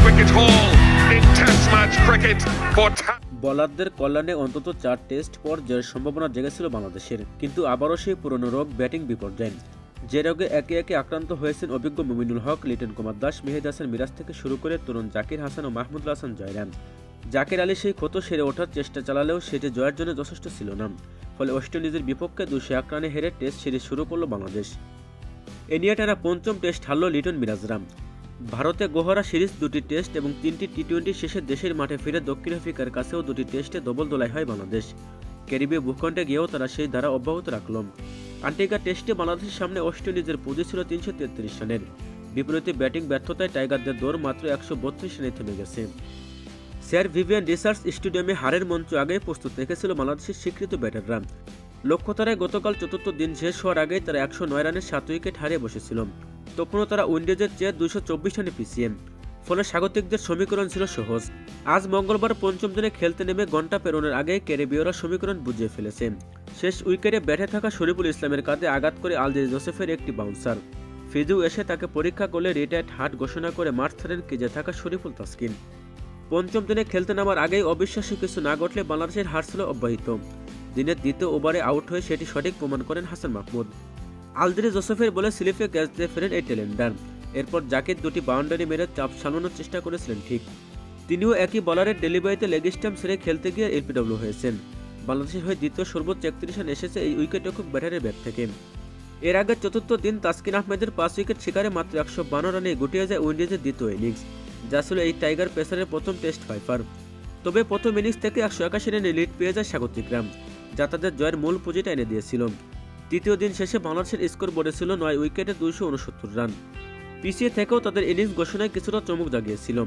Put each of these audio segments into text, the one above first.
wicket haul in Test match cricket for বোলারদের কল্যাণে অন্তত 4 টেস্ট পর জয়ের সম্ভাবনা জেগেছিল বাংলাদেশের, কিন্তু আবারও সেই পুরনো রোগ ব্যাটিং বিপর্যয়। যে রোগে একে একে আক্রান্ত হয়েছেন অভিজ্ঞ মুমিনুল হক, লিটন কুমার দাস, মেহেদী হাসান মিরাজ থেকে শুরু করে তরুণ জাকির হাসান ও মাহমুদুল হাসান জয়রান। জাকির আলী সেই ক্ষত সেরে ওঠার চেষ্টা চালালেও সেটি জয়ের জন্য যথেষ্ট ছিল না। ফলে ওয়েস্ট ইন্ডিজের বিপক্ষে 201 রানে হেরে টেস্ট সিরিজ শুরু করল বাংলাদেশ। এ নিয়ে টানা পঞ্চম টেস্ট হারল লিটন মিরাজরা। ভারতে গোহরা সিরিজ 2টি টেস্ট এবং 3টি টি-20 শেষে দেশের মাঠে ফিরে দক্ষিণ আফ্রিকার কাছেও 2টি টেস্টে দোলাই হয় বাংলাদেশ। ক্যারিবীয় ভূখণ্ডে গিয়েও তারা সেই ধারা অব্যাহত রাখল। আন্টিগা টেস্টে বাংলাদেশের সামনে ওয়েস্ট ইন্ডিজের পুঁজি ছিল 333 রানের। বিপরীতে ব্যাটিং ব্যর্থতায় টাইগারদের দৌড় মাত্র 132 রানে থেমে গেছে। স্যার ভিভিয়ান রিসার্চ স্টেডিয়ামে হারের মঞ্চ আগেই প্রস্তুত রেখেছিল বাংলাদেশের স্বীকৃত ব্যাটাররা। লক্ষ্যতারায় গতকাল চতুর্থ দিন শেষ হওয়ার আগেই তারা 109 রানের 7 উইকেট হারিয়ে বসেছিল। তখনও তারা উইন্ডিজের চেয়ে 224 রানে পিছিয়ে। ফলে স্বাগতিকদের সমীকরণ ছিল সহজ। আজ মঙ্গলবার পঞ্চম দিনে খেলতে নেমে ঘণ্টা পেরোনোর আগেই ক্যারিবীয়রা সমীকরণ বুঝিয়ে ফেলেছে। শেষ উইকেটে ব্যাটে থাকা শরীফুল ইসলামের কাঁধে আঘাত করে আলজিরি জোসেফের একটি বাউন্সার। ফিজু এসে তাকে পরীক্ষা করলে রিটায়ার্ড হার্ট ঘোষণা করে মাঠ ছাড়েন কেজে থাকা শরীফুল তাসকিন। পঞ্চম দিনে খেলতে নামার আগেই অবিশ্বাস্য কিছু না ঘটলে বাংলাদেশের হার ছিল অব্যাহত। দিনের দ্বিতীয় ওভারে আউট হয়ে সেটি সঠিক প্রমাণ করেন হাসান মাহমুদ। আলজিরি জোসেফের বলে স্লিপে ক্যাচ দিয়ে ফেরেন এই টেলেন্ডার। এরপর জাকির 2টি বাউন্ডারি মেরে চাপ সামলানোর চেষ্টা করেছিলেন ঠিক। তিনিও একই বলারের ডেলিভারিতে লেগ স্টাম্প ছেড়ে খেলতে গিয়ে এলপিডব্লিউ হয়েছেন। বাংলাদেশের হয়ে দ্বিতীয় সর্বোচ্চ 31 রান এসেছে এই উইকেটরক্ষক ব্যাটারের ব্যাট থেকে। এর আগে চতুর্থ দিন তাসকিন আহমেদের 5 উইকেট শিকারে মাত্র 152 রানে গুটিয়ে যায় উইন্ডিজের দ্বিতীয় ইনিংস, যা ছিল এই টাইগার পেসারের প্রথম টেস্ট ফাইফার। তবে প্রথম ইনিংস থেকে 181 রানে লিড পেয়ে যায় স্বাগতিকরা, যা তাদের জয়ের মূল পুঁজিটা এনে দিয়েছিল। তৃতীয় দিন শেষে বাংলাদেশের স্কোর বোর্ডে ছিল 9 উইকেটে 269 রান। পিছিয়ে থেকেও তাদের ইনিংস ঘোষণায় কিছুটা চমক জাগিয়েছিল।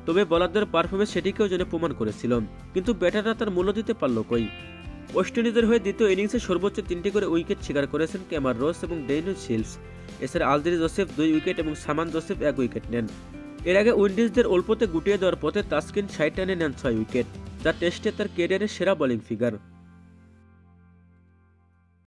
তবে বোলারদের পারফরমেন্স সেটিকেও যেন প্রমাণ করেছিল, কিন্তু ব্যাটাররা তার মূল্য দিতে পারল কই। ওয়েস্ট ইন্ডিজের হয়ে দ্বিতীয় ইনিংসে সর্বোচ্চ 3টি করে উইকেট শিকার করেছেন ক্যামার রোস এবং ডেইন শিলস। এছাড়া আলজিরি জোসেফ 2 উইকেট এবং সামান জোসেফ 1 উইকেট নেন। এর আগে উইন্ডিজদের অল্পতে গুটিয়ে দেওয়ার পথে তাসকিন 60 রানে নেন 6 উইকেট, যা টেস্টে তার ক্যারিয়ারের সেরা বোলিং ফিগার।